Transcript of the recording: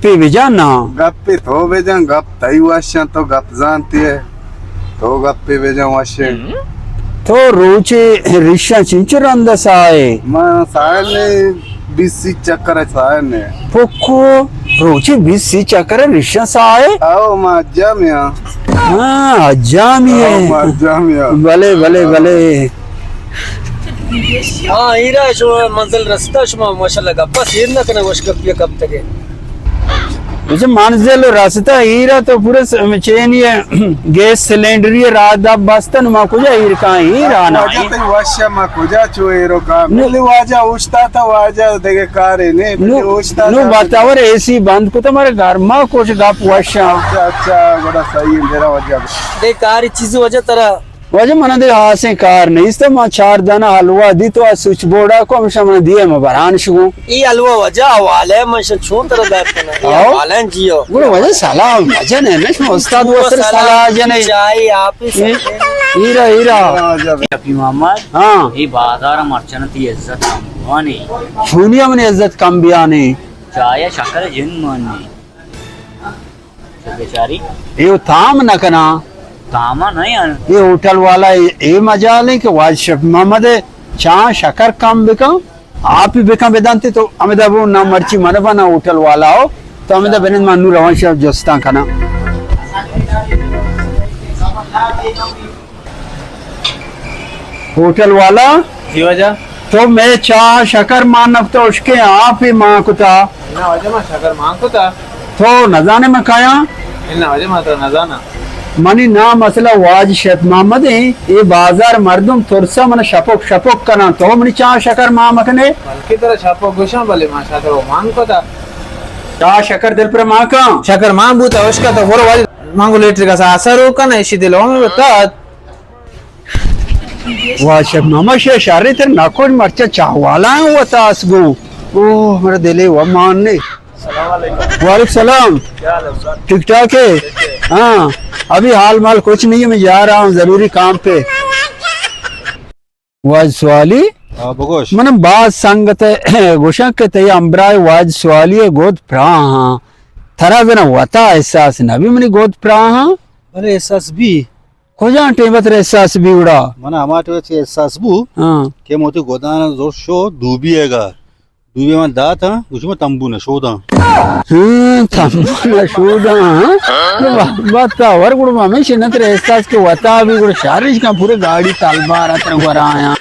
गप्पी भी जानना गप्पी तो बेजा गप तई वाशा तो गप जानती है तो गप्पी बेजा वाशे तो रोचे रिश्ता चिंचर अंदर आए मैं सायल ने बीसी चक्कर है सायल ने पोको रोचे 20 सी चक्कर रिश्ता आए आओ माँ जामिया हाँ जामिया माँ जामिया भले भले भले हाँ हीरा शो मंजिल रास्ता शो माशाल्लाह गप्पा सीर ना कने वश गप्पी कब तक है मुझे मंजिल रास्ता हीरा तो पूरे चेन ये गैस सिलेंडर ये रात अब बस्तन माँ कुछ हीर कहाँ हीरा ना वाजा तो वाशा माँ कुजा चुएरो का मिली वाजा उछता था वाजा देखे कारे ने उछता नु बतावर एसी बंद को तुम्हारे घर में कुछ गप वशा अच्छा बड़ा सही है मेरा वजह दे कार चीज वजह तरह वजह मना दे हासे कार नहीं इस तो माँ 4 दाना हलवा दी तो स्विच बोर्ड को हम शाम दिए मैं बरान शुगो ये हलवा वजह हवाले मैं छून तरह दायब करना हवाले जियो वो वजह सलाम वजह ने ना उस्ताद वस्त्र सलाह जने चाय आप ही हीरा हीरा अभी मोहम्मद हाँ ये बाजार मर्चन की इज्जत कम मानी दुनिया में इज्जत कम बयाने चाय शक्कर जिन मानी बेचारी ये थाम न कना तामा नहीं आन ये होटल वाला ये मजा ले कि वाज शेफ मोहम्मद चाह शक्कर कम बिका आप ही बिका बेदांती तो हमें वो ना मर्ची मन बना होटल वाला हो तो हमें तो बेन मानू रवन शेफ जोस्ता कना होटल वाला की वजह तो मैं चाह शक्कर मानव तो उसके आप ही माँ को था ना वजह मैं शक्कर मांग को था तो न जाने में खाया ना वजह मात्र न जाना मनी ना मसला वाज शेफ मोहम्मद है ये बाजार मर्दम थोरसा मन शपोक शपोक करना तो मनी चाह शकर मां मखने बल्कि तरह छापो गुशा भले माशा तो मांग को था चाह शकर दिल पर मां का शक्कर मांग बूता उसका तो वो वाली मांगो लेटर का असर हो का ना इसी दिलो में बता वाज शेफ मोहम्मद शे शारे तर नाकोड मरचा चाहवाला है वो तासगो ओ मेरा दिले वो मान ने वालेकुम सलाम ठीक ठाक है हाँ अभी हाल माल कुछ नहीं है मैं जा रहा हूँ जरूरी काम पे वाज सवाली बगोश मन बात संगत गोशा के तय अंबराय वाज सवाली गोद प्राहा थरा बिना वता एहसास न अभी मनी गोद प्राहा अरे एहसास भी खोजा टेबत एहसास भी उड़ा mana amate che sasbu हाँ ke moti godana zor sho dubiega dubi man da था उसमें तंबू ने शोदा तम्मना शूदा बता वर गुड़ में शिनत एहसास के वता भी गुड़ शारिश का पूरे गाड़ी तालबार अतर आया